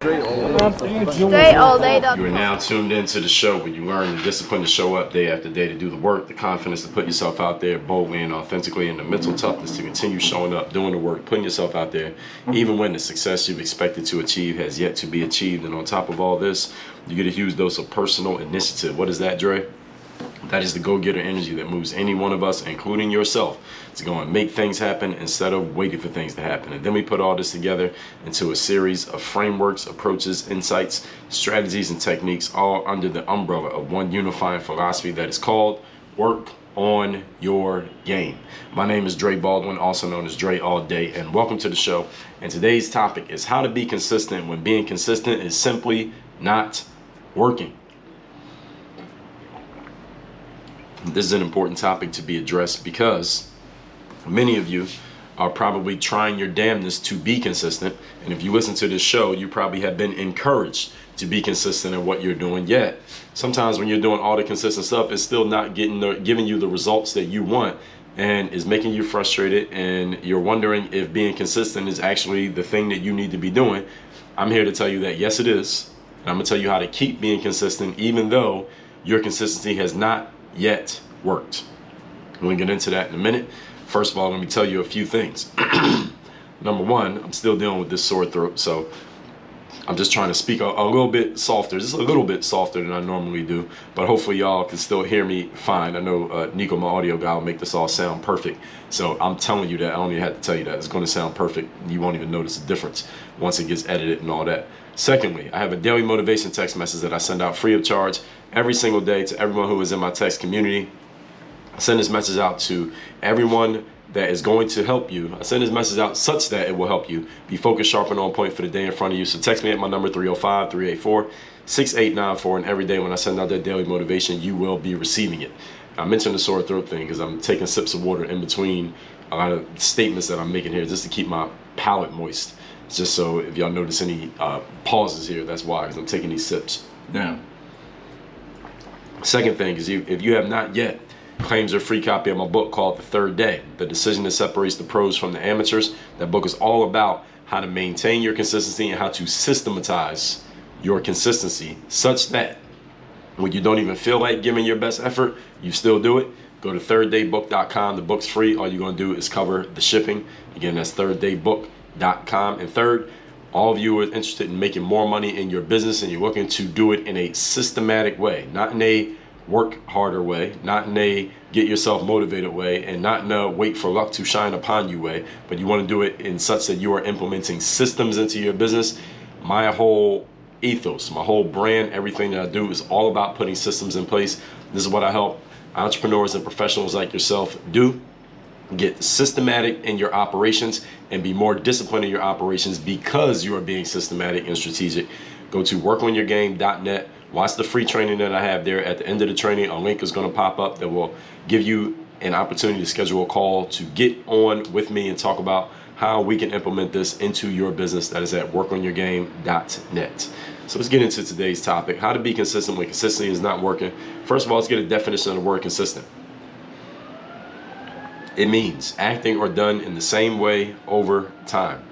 Straight all day. You are now tuned into the show where you learn the discipline to show up day after day, to do the work, the confidence to put yourself out there boldly and authentically, and the mental toughness to continue showing up, doing the work, putting yourself out there, even when the success you've expected to achieve has yet to be achieved. And on top of all this, you get a huge dose of personal initiative. What is that, Dre? That is the go-getter energy that moves any one of us, including yourself, to go and make things happen instead of waiting for things to happen. And then we put all this together into a series of frameworks, approaches, insights, strategies, and techniques, all under the umbrella of one unifying philosophy that is called work on your game. My name is Dre Baldwin, also known as Dre All Day, and welcome to the show. And today's topic is how to be consistent when being consistent is simply not working. This is an important topic to be addressed because many of you are probably trying your damnedest to be consistent. And if you listen to this show, you probably have been encouraged to be consistent in what you're doing. Yet, sometimes when you're doing all the consistent stuff, it's still not giving you the results that you want and is making you frustrated. And you're wondering if being consistent is actually the thing that you need to be doing. I'm here to tell you that yes, it is. And I'm going to tell you how to keep being consistent, even though your consistency has not yet worked. We're going to get into that in a minute. First of all, let me tell you a few things. Number one, I'm still dealing with this sore throat, so I'm just trying to speak a little bit softer, just a little bit softer than I normally do, but hopefully y'all can still hear me fine. I know Nico, my audio guy, will make this all sound perfect, so I'm telling you that. I don't even have to tell you that. It's going to sound perfect. You won't even notice the difference once it gets edited and all that. Secondly, I have a daily motivation text message that I send out free of charge every single day to everyone who is in my text community. I send this message out to everyone that is going to help you. I send this message out such that it will help you be focused, sharp, and on point for the day in front of you. So text me at my number 305-384-6894, and every day when I send out that daily motivation, you will be receiving it. I mentioned the sore throat thing because I'm taking sips of water in between a lot of statements that I'm making here just to keep my palate moist. Just so if y'all notice any pauses here, that's why, because I'm taking these sips. Now, second thing is if you have not yet claimed your free copy of my book called The Third Day, The Decision That Separates the Pros from the Amateurs. That book is all about how to maintain your consistency and how to systematize your consistency such that when you don't even feel like giving your best effort, you still do it. Go to thirddaybook.com. The book's free. All you're going to do is cover the shipping. Again, that's thirddaybook.com. And third, all of you are interested in making more money in your business and you're looking to do it in a systematic way, not in a work harder way, not in a get yourself motivated way, and not in a wait for luck to shine upon you way, but you want to do it in such that you are implementing systems into your business. My whole ethos, my whole brand, everything that I do is all about putting systems in place. This is what I help entrepreneurs and professionals like yourself do. Get systematic in your operations and be more disciplined in your operations because you are being systematic and strategic. Go to workonyourgame.net. Watch the free training that I have there. At the end of the training, a link is going to pop up that will give you an opportunity to schedule a call to get on with me and talk about how we can implement this into your business. That is at workonyourgame.net. So let's get into today's topic, how to be consistent when consistency is not working. First of all, let's get a definition of the word consistent. It means acting or done in the same way over time.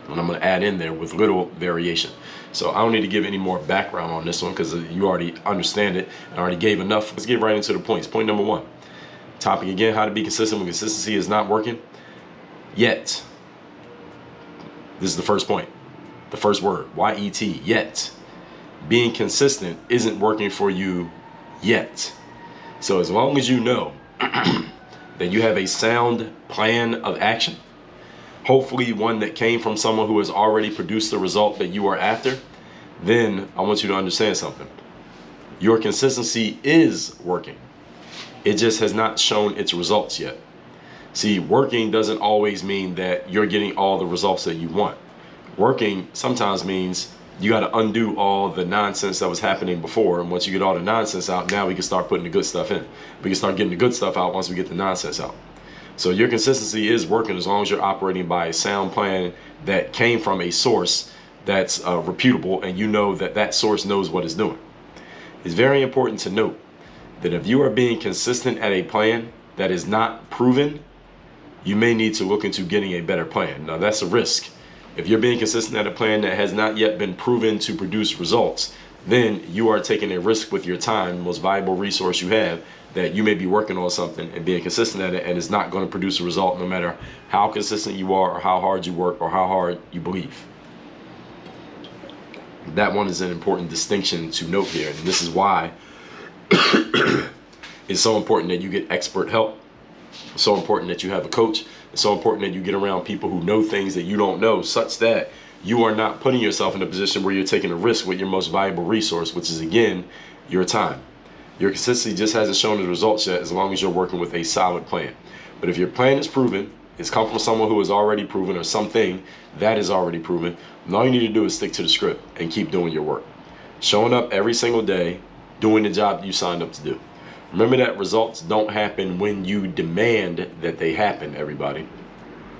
And I'm going to add in there with little variation. So I don't need to give any more background on this one because you already understand it. I already gave enough. Let's get right into the points. Point number one. Topic again, how to be consistent when consistency is not working. Yet. This is the first point. The first word, Y-E-T, yet. Being consistent isn't working for you yet. So as long as you know that you have a sound plan of action, hopefully one that came from someone who has already produced the result that you are after, then I want you to understand something. Your consistency is working. It just has not shown its results yet. See, working doesn't always mean that you're getting all the results that you want. Working sometimes means you got to undo all the nonsense that was happening before. And once you get all the nonsense out, now we can start putting the good stuff in. We can start getting the good stuff out once we get the nonsense out. So your consistency is working as long as you're operating by a sound plan that came from a source that's reputable, and you know that that source knows what it's doing. It's very important to note that if you are being consistent at a plan that is not proven, you may need to look into getting a better plan. Now that's a risk. If you're being consistent at a plan that has not yet been proven to produce results, then you are taking a risk with your time, the most valuable resource you have, that you may be working on something and being consistent at it, and it's not going to produce a result no matter how consistent you are or how hard you work or how hard you believe. That one is an important distinction to note here, and this is why it's so important that you get expert help. It's so important that you have a coach. It's so important that you get around people who know things that you don't know, such that you are not putting yourself in a position where you're taking a risk with your most valuable resource, which is, again, your time. Your consistency just hasn't shown the results yet, as long as you're working with a solid plan. But if your plan is proven, it's come from someone who is already proven, or something that is already proven, and all you need to do is stick to the script and keep doing your work. Showing up every single day, doing the job that you signed up to do. Remember that results don't happen when you demand that they happen, everybody.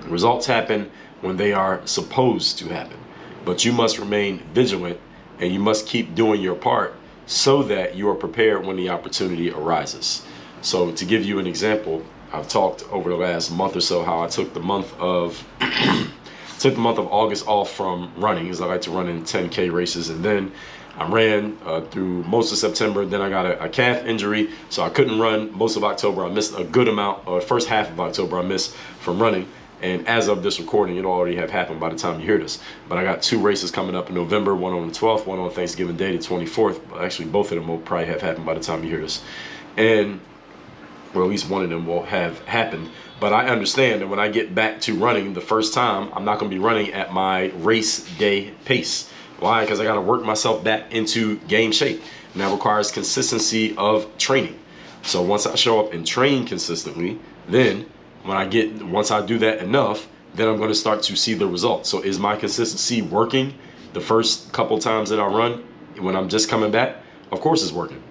Results happen when they are supposed to happen. But you must remain vigilant, and you must keep doing your part so that you are prepared when the opportunity arises. So to give you an example, I've talked over the last month or so how I took the month of August off from running, because I like to run in 10K races, and then I ran through most of September. Then I got a calf injury, so I couldn't run most of October. I missed a good amount, or first half of October I missed from running. And as of this recording, it'll already have happened by the time you hear this. But I got 2 races coming up in November, one on the 12th, one on Thanksgiving Day, the 24th. Actually, both of them will probably have happened by the time you hear this. And, or at least one of them will have happened. But I understand that when I get back to running the first time, I'm not going to be running at my race day pace. Why? Because I got to work myself back into game shape. And that requires consistency of training. So once I show up and train consistently, then once I do that enough, then I'm going to start to see the results. So is my consistency working the first couple times that I run when I'm just coming back? Of course it's working.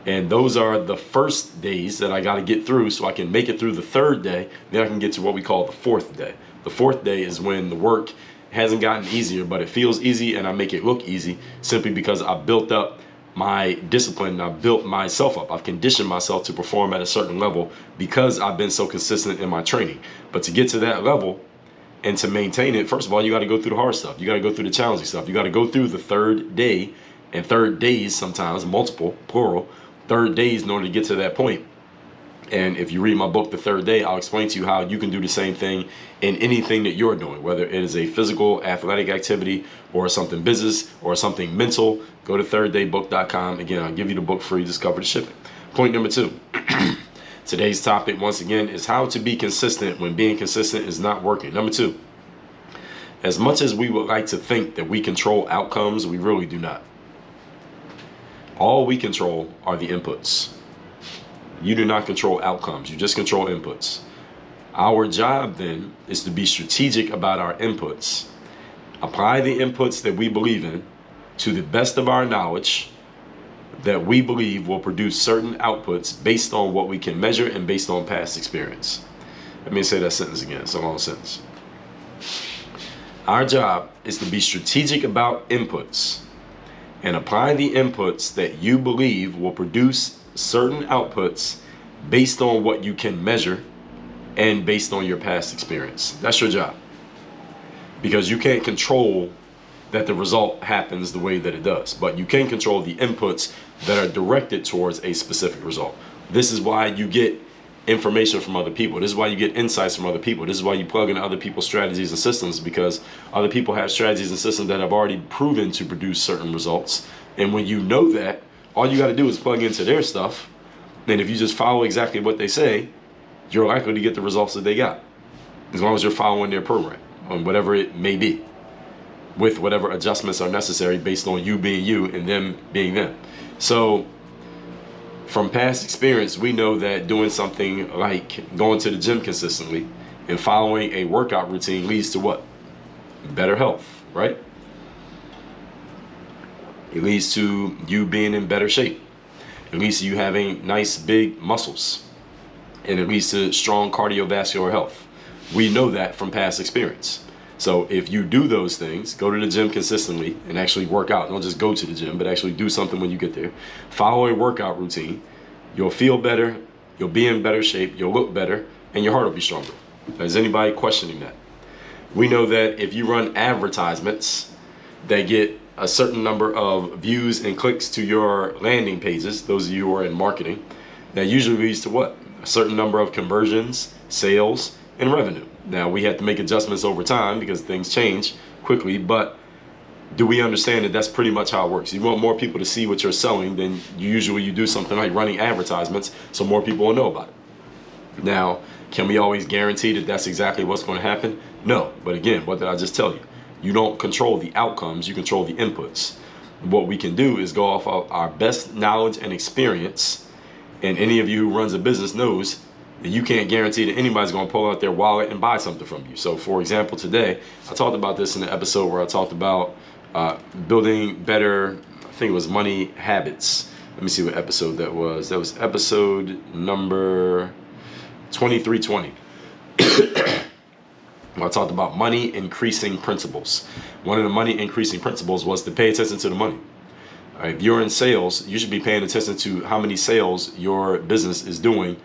And those are the first days that I got to get through so I can make it through the 3rd day. Then I can get to what we call the 4th day. The 4th day is when the work hasn't gotten easier, but it feels easy, and I make it look easy simply because I built up my discipline. I built myself up. I've conditioned myself to perform at a certain level because I've been so consistent in my training. But to get to that level and to maintain it, first of all, you got to go through the hard stuff. You got to go through the challenging stuff. You got to go through the 3rd day, and 3rd days sometimes, multiple, plural, 3rd days in order to get to that point. And if you read my book, The 3rd Day, I'll explain to you how you can do the same thing in anything that you're doing, whether it is a physical, athletic activity, or something business, or something mental. Go to thirddaybook.com. Again, I'll give you the book free. Just cover the shipping. Point number 2. Today's topic, once again, is how to be consistent when being consistent is not working. Number 2. As much as we would like to think that we control outcomes, we really do not. All we control are the inputs. You do not control outcomes. You just control inputs. Our job then is to be strategic about our inputs. Apply the inputs that we believe in to the best of our knowledge that we believe will produce certain outputs based on what we can measure and based on past experience. Let me say that sentence again. It's a long sentence. Our job is to be strategic about inputs and apply the inputs that you believe will produce certain outputs based on what you can measure and based on your past experience. That's your job. Because you can't control that the result happens the way that it does, but you can control the inputs that are directed towards a specific result. This is why you get information from other people. This is why you get insights from other people. This is why you plug into other people's strategies and systems, because other people have strategies and systems that have already proven to produce certain results. And when you know that, all you got to do is plug into their stuff. And if you just follow exactly what they say, you're likely to get the results that they got, as long as you're following their program, on whatever it may be, with whatever adjustments are necessary based on you being you and them being them. So from past experience, we know that doing something like going to the gym consistently and following a workout routine leads to what? Better health, right? It leads to you being in better shape. It leads to you having nice big muscles. And it leads to strong cardiovascular health. We know that from past experience. So if you do those things, go to the gym consistently and actually work out. Don't just go to the gym, but actually do something when you get there. Follow a workout routine. You'll feel better. You'll be in better shape. You'll look better. And your heart will be stronger. Is anybody questioning that? We know that if you run advertisements that get a certain number of views and clicks to your landing pages, those of you who are in marketing, that usually leads to what? A certain number of conversions, sales, and revenue. Now, we have to make adjustments over time because things change quickly, but do we understand that that's pretty much how it works? You want more people to see what you're selling, then usually you do something like running advertisements so more people will know about it. Now, can we always guarantee that that's exactly what's going to happen? No. But again, what did I just tell you? You don't control the outcomes, you control the inputs. What we can do is go off of our best knowledge and experience, and any of you who runs a business knows that you can't guarantee that anybody's going to pull out their wallet and buy something from you. So for example, today, I talked about this in the episode where I talked about building better, I think it was money habits. Let me see what episode that was. That was episode number 2320. I talked about money increasing principles. One of the money increasing principles was to pay attention to the money. All right, if you're in sales, you should be paying attention to how many sales your business is doing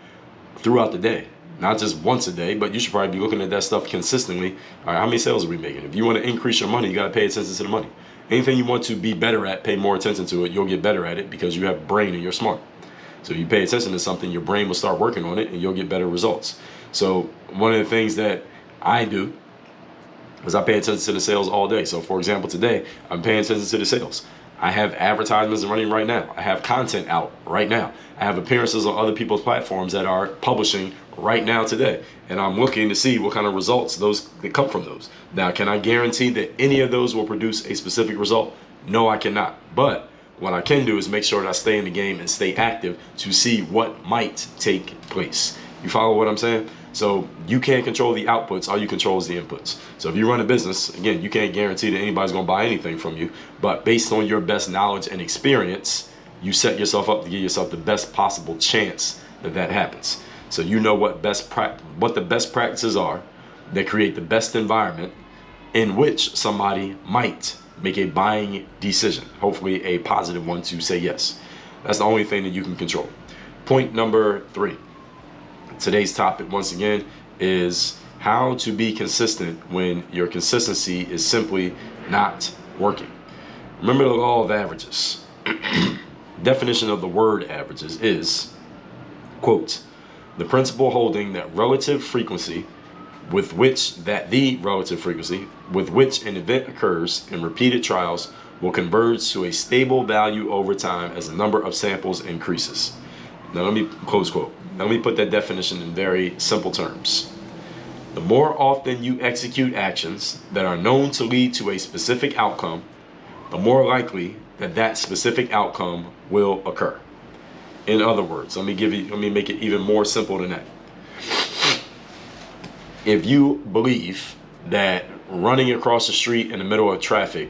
throughout the day. Not just once a day, but you should probably be looking at that stuff consistently. All right, how many sales are we making? If you want to increase your money, you got to pay attention to the money. Anything you want to be better at, pay more attention to it. You'll get better at it because you have a brain and you're smart. So you pay attention to something, your brain will start working on it and you'll get better results. So one of the things that I do is I pay attention to the sales all day. So for example, today I'm paying attention to the sales. I have advertisements running right now. I have content out right now. I have appearances on other people's platforms that are publishing right now today. And I'm looking to see what kind of results those that come from those. Now, can I guarantee that any of those will produce a specific result? No, I cannot. But what I can do is make sure that I stay in the game and stay active to see what might take place. You follow what I'm saying? So you can't control the outputs, all you control is the inputs. So if you run a business, again, you can't guarantee that anybody's gonna buy anything from you, but based on your best knowledge and experience, you set yourself up to give yourself the best possible chance that that happens. So you know what the best practices are that create the best environment in which somebody might make a buying decision, hopefully a positive one to say yes. That's the only thing that you can control. Point number 3. Today's topic, once again, is how to be consistent when your consistency is simply not working. Remember the law of averages. Definition of the word averages is, quote, the principle holding that the relative frequency with which an event occurs in repeated trials will converge to a stable value over time as the number of samples increases. Now let me close quote. Now let me put that definition in very simple terms. The more often you execute actions that are known to lead to a specific outcome, the more likely that that specific outcome will occur. In other words, let me make it even more simple than that. If you believe that running across the street in the middle of traffic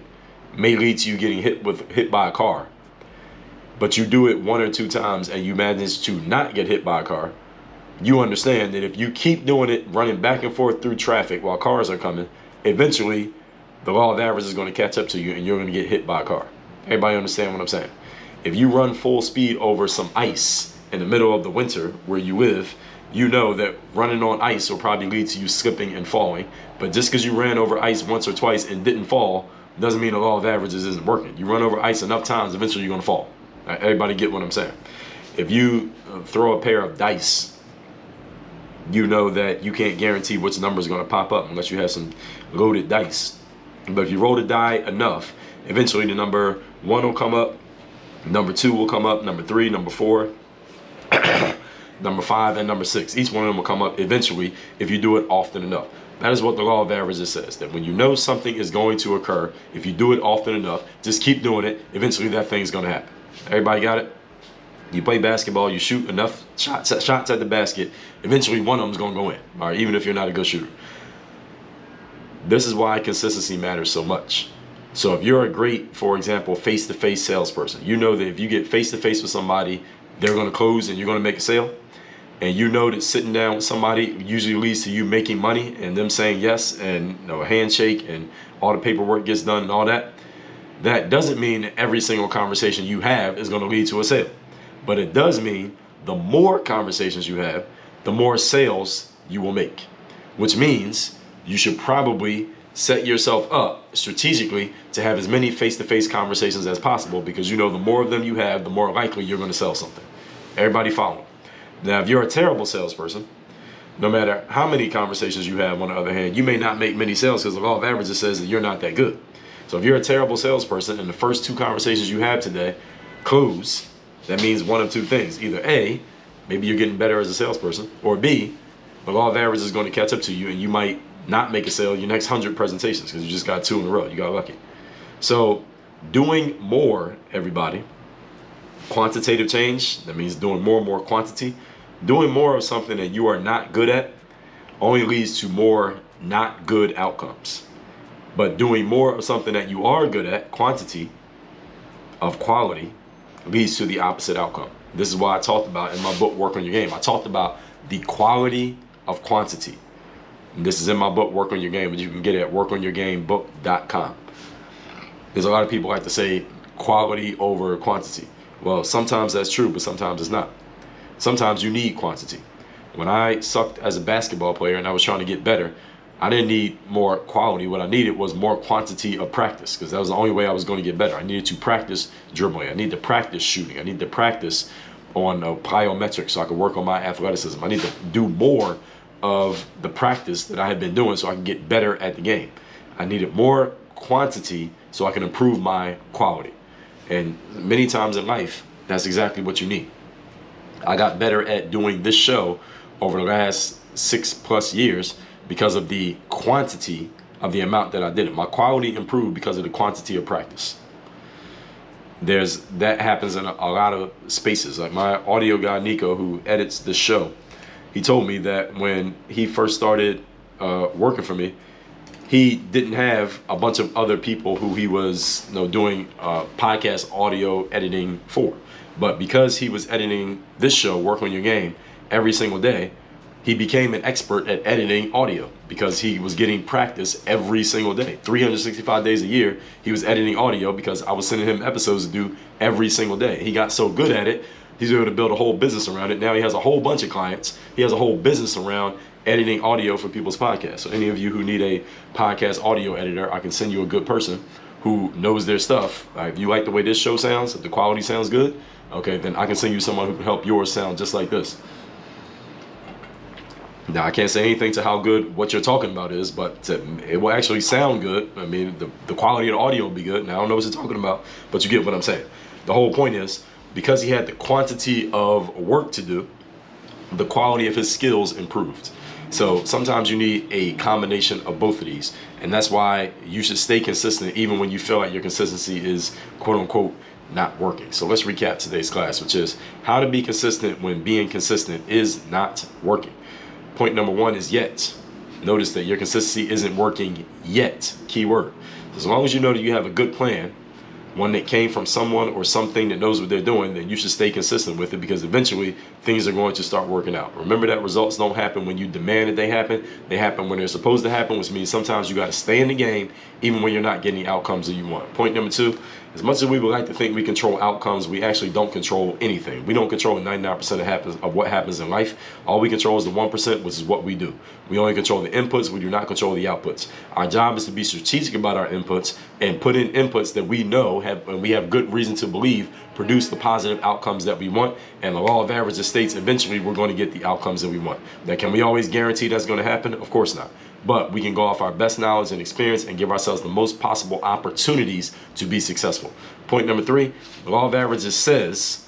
may lead to you getting hit by a car, but you do it 1 or 2 times and you manage to not get hit by a car, you understand that if you keep doing it, running back and forth through traffic while cars are coming, eventually the law of averages is going to catch up to you and you're going to get hit by a car. Everybody understand what I'm saying? If you run full speed over some ice in the middle of the winter where you live, you know that running on ice will probably lead to you slipping and falling. But just because you ran over ice once or twice and didn't fall doesn't mean the law of averages isn't working. You run over ice enough times, eventually you're going to fall. Right, everybody get what I'm saying? If you throw a pair of dice, you know that you can't guarantee which number is going to pop up unless you have some loaded dice. But if you roll the die enough, eventually the number 1 will come up, number 2 will come up, number 3, number 4, number 5, and number 6. Each one of them will come up eventually if you do it often enough. That is what the law of averages says, that when you know something is going to occur, if you do it often enough, just keep doing it, eventually that thing is going to happen. Everybody got it? You play basketball, you shoot enough shots at the basket, eventually one of them is going to go in, all right, even if you're not a good shooter. This is why consistency matters so much. So if you're a great, for example, face-to-face salesperson, you know that if you get face-to-face with somebody, they're going to close and you're going to make a sale. And you know that sitting down with somebody usually leads to you making money and them saying yes and a handshake and all the paperwork gets done and all that. That doesn't mean that every single conversation you have is going to lead to a sale. But it does mean the more conversations you have, the more sales you will make. Which means you should probably set yourself up strategically to have as many face-to-face conversations as possible, because you know the more of them you have, the more likely you're going to sell something. Everybody follow? Now, if you're a terrible salesperson, no matter how many conversations you have, on the other hand, you may not make many sales, because the law of averages says that you're not that good. So if you're a terrible salesperson and the first 2 conversations you have today close, that means one of 2 things. Either A, maybe you're getting better as a salesperson, or B, the law of averages is going to catch up to you and you might not make a sale your next 100 presentations because you just got 2 in a row. You got lucky. So doing more, everybody, quantitative change, that means doing more and more quantity. Doing more of something that you are not good at only leads to more not good outcomes. But doing more of something that you are good at, quantity of quality, leads to the opposite outcome. This is why I talked about in my book, Work on Your Game. I talked about the quality of quantity. And this is in my book, Work on Your Game, but you can get it at workonyourgamebook.com. There's a lot of people like to say quality over quantity. Well, sometimes that's true, but sometimes it's not. Sometimes you need quantity. When I sucked as a basketball player and I was trying to get better, I didn't need more quality. What I needed was more quantity of practice, because that was the only way I was going to get better. I needed to practice dribbling. I needed to practice shooting. I needed to practice on plyometrics so I could work on my athleticism. I need to do more of the practice that I had been doing so I could get better at the game. I needed more quantity so I can improve my quality. And many times in life, that's exactly what you need. I got better at doing this show over the last 6+ years because of the quantity of the amount that I did it. My quality improved because of the quantity of practice. That happens in a lot of spaces. Like my audio guy, Nico, who edits the show, he told me that when he first started working for me, he didn't have a bunch of other people who he was doing podcast audio editing for. But because he was editing this show, Work on Your Game, every single day, he became an expert at editing audio because he was getting practice every single day. 365 days a year, he was editing audio because I was sending him episodes to do every single day. He got so good at it, he's able to build a whole business around it. Now he has a whole bunch of clients. He has a whole business around editing audio for people's podcasts. So any of you who need a podcast audio editor, I can send you a good person who knows their stuff. If you like the way this show sounds, if the quality sounds good, okay, then I can send you someone who can help yours sound just like this. Now, I can't say anything to how good what you're talking about is, but it will actually sound good. I mean, the quality of the audio will be good. Now, I don't know what you're talking about, but you get what I'm saying. The whole point is, because he had the quantity of work to do, the quality of his skills improved. So sometimes you need a combination of both of these. And that's why you should stay consistent even when you feel like your consistency is, quote unquote, not working. So let's recap today's class, which is how to be consistent when being consistent is not working. Point number 1 is yet. Notice that your consistency isn't working yet. Key word. As long as you know that you have a good plan, one that came from someone or something that knows what they're doing, then you should stay consistent with it, because eventually things are going to start working out. Remember that results don't happen when you demand that they happen. They happen when they're supposed to happen, which means sometimes you got to stay in the game even when you're not getting the outcomes that you want. Point number 2, as much as we would like to think we control outcomes, we actually don't control anything. We don't control 99% of what happens in life. All we control is the 1%, which is what we do. We only control the inputs. We do not control the outputs. Our job is to be strategic about our inputs and put in inputs that we know and we have good reason to believe produce the positive outcomes that we want. And the law of averages states eventually we're going to get the outcomes that we want. Now, can we always guarantee that's going to happen? Of course not. But we can go off our best knowledge and experience and give ourselves the most possible opportunities to be successful. Point number 3, the law of averages says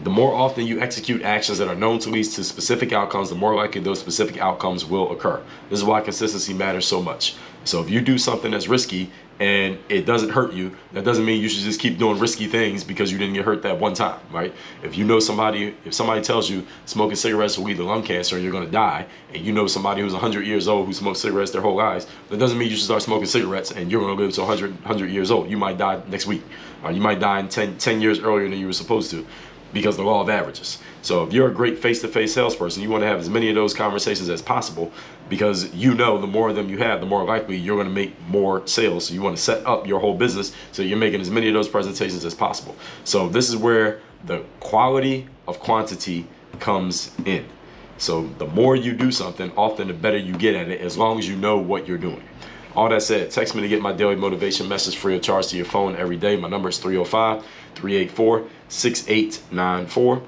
the more often you execute actions that are known to lead to specific outcomes, the more likely those specific outcomes will occur. This is why consistency matters so much. So if you do something that's risky and it doesn't hurt you, that doesn't mean you should just keep doing risky things because you didn't get hurt that one time, right? If you know somebody, if somebody tells you smoking cigarettes will lead to lung cancer and you're going to die, and you know somebody who's 100 years old who smoked cigarettes their whole lives, that doesn't mean you should start smoking cigarettes and you're going to live to 100 years old. You might die next week, or you might die in 10 years earlier than you were supposed to, because the law of averages. So if you're a great face-to-face salesperson, you want to have as many of those conversations as possible, because you know the more of them you have, the more likely you're going to make more sales. So you want to set up your whole business so you're making as many of those presentations as possible. So this is where the quality of quantity comes in. So the more you do something, often the better you get at it, as long as you know what you're doing. All that said, text me to get my daily motivation message free of charge to your phone every day. My number is 305-384-6894.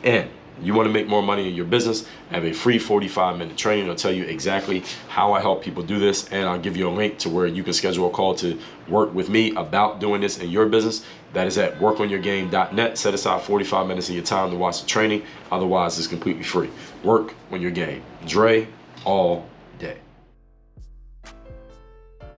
And you want to make more money in your business, I have a free 45-minute training. I'll tell you exactly how I help people do this, and I'll give you a link to where you can schedule a call to work with me about doing this in your business. That is at workonyourgame.net. Set aside 45 minutes of your time to watch the training. Otherwise, it's completely free. Work on your game. Dre all day.